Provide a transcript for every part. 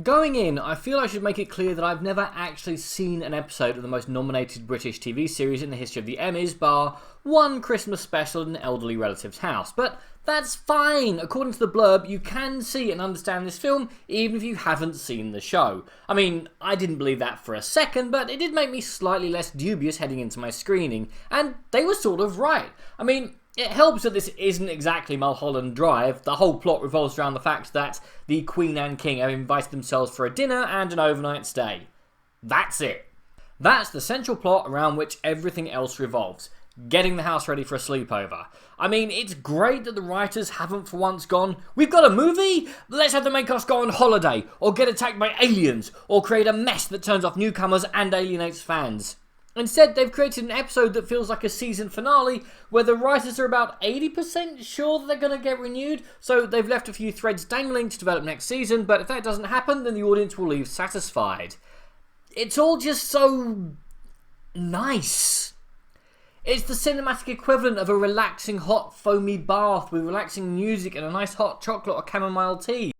going in, I feel I should make it clear that I've never actually seen an episode of the most nominated British TV series in the history of the Emmys, bar one Christmas special in an elderly relative's house. But that's fine. According to the blurb, you can see and understand this film even if you haven't seen the show. I mean, I didn't believe that for a second, but it did make me slightly less dubious heading into my screening, and they were sort of right. I mean, it helps that this isn't exactly Mulholland Drive. The whole plot revolves around the fact that the Queen and King have invited themselves for a dinner and an overnight stay. That's it. That's the central plot around which everything else revolves. Getting the house ready for a sleepover. I mean, it's great that the writers haven't for once gone, we've got a movie? Let's have the main cast go on holiday, or get attacked by aliens, or create a mess that turns off newcomers and alienates fans. Instead, they've created an episode that feels like a season finale where the writers are about 80% sure that they're going to get renewed, so they've left a few threads dangling to develop next season, but if that doesn't happen, then the audience will leave satisfied. It's all just so nice. It's the cinematic equivalent of a relaxing hot foamy bath with relaxing music and a nice hot chocolate or chamomile tea.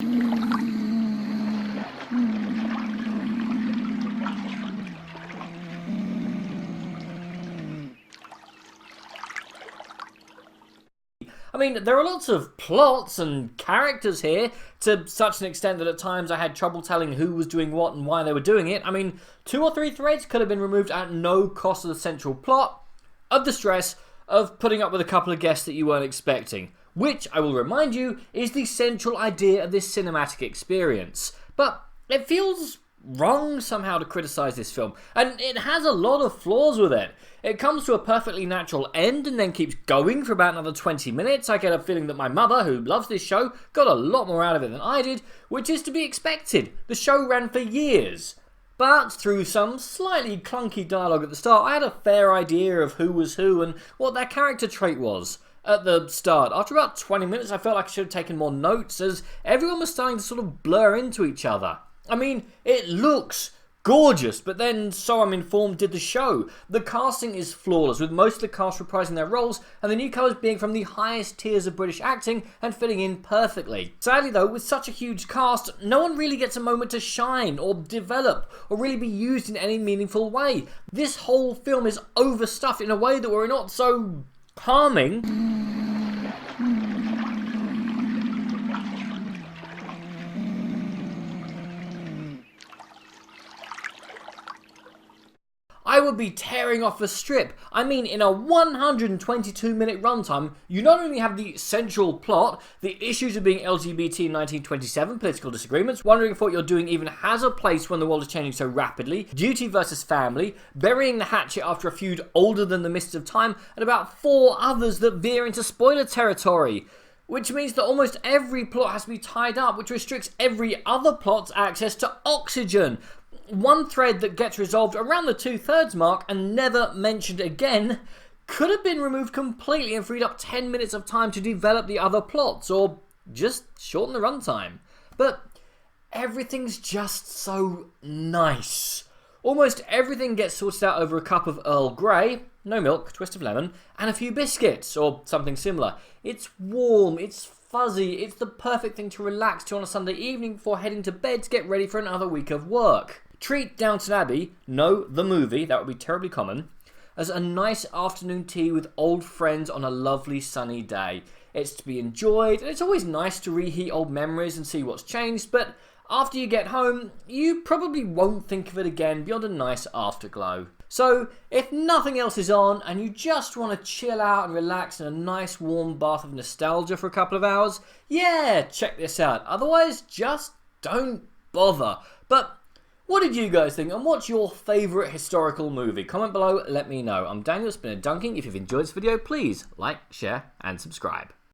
I mean, there are lots of plots and characters here, to such an extent that at times I had trouble telling who was doing what and why they were doing it. I mean, 2 or 3 threads could have been removed at no cost of the central plot, of the stress of putting up with a couple of guests that you weren't expecting, which, I will remind you, is the central idea of this cinematic experience. But it feels wrong somehow to criticise this film, and it has a lot of flaws with it. It comes to a perfectly natural end and then keeps going for about another 20 minutes. I get a feeling that my mother, who loves this show, got a lot more out of it than I did, which is to be expected. The show ran for years. But through some slightly clunky dialogue at the start, I had a fair idea of who was who and what their character trait was. At the start, after about 20 minutes, I felt like I should have taken more notes, as everyone was starting to sort of blur into each other. I mean, it looks gorgeous, but then, so I'm informed, did the show. The casting is flawless, with most of the cast reprising their roles, and the newcomers being from the highest tiers of British acting and fitting in perfectly. Sadly though, with such a huge cast, no one really gets a moment to shine, or develop, or really be used in any meaningful way. This whole film is overstuffed in a way that we're not so calming. I would be tearing off the strip. I mean, in a 122-minute runtime, you not only have the central plot, the issues of being LGBT in 1927, political disagreements, wondering if what you're doing even has a place when the world is changing so rapidly, duty versus family, burying the hatchet after a feud older than the mists of time, and about 4 others that veer into spoiler territory. Which means that almost every plot has to be tied up, which restricts every other plot's access to oxygen. One thread that gets resolved around the 2/3 mark and never mentioned again could have been removed completely and freed up 10 minutes of time to develop the other plots, or just shorten the runtime. But everything's just so nice. Almost everything gets sorted out over a cup of Earl Grey, no milk, twist of lemon, and a few biscuits, or something similar. It's warm, it's fuzzy, it's the perfect thing to relax to on a Sunday evening before heading to bed to get ready for another week of work. Treat Downton Abbey, no, the movie, that would be terribly common, as a nice afternoon tea with old friends on a lovely sunny day. It's to be enjoyed, and it's always nice to reheat old memories and see what's changed, but after you get home, you probably won't think of it again beyond a nice afterglow. So, if nothing else is on, and you just want to chill out and relax in a nice warm bath of nostalgia for a couple of hours, yeah, check this out. Otherwise, just don't bother. But what did you guys think, and what's your favourite historical movie? Comment below, let me know. I'm Daniel, it's been a dunking. If you've enjoyed this video, please like, share, and subscribe.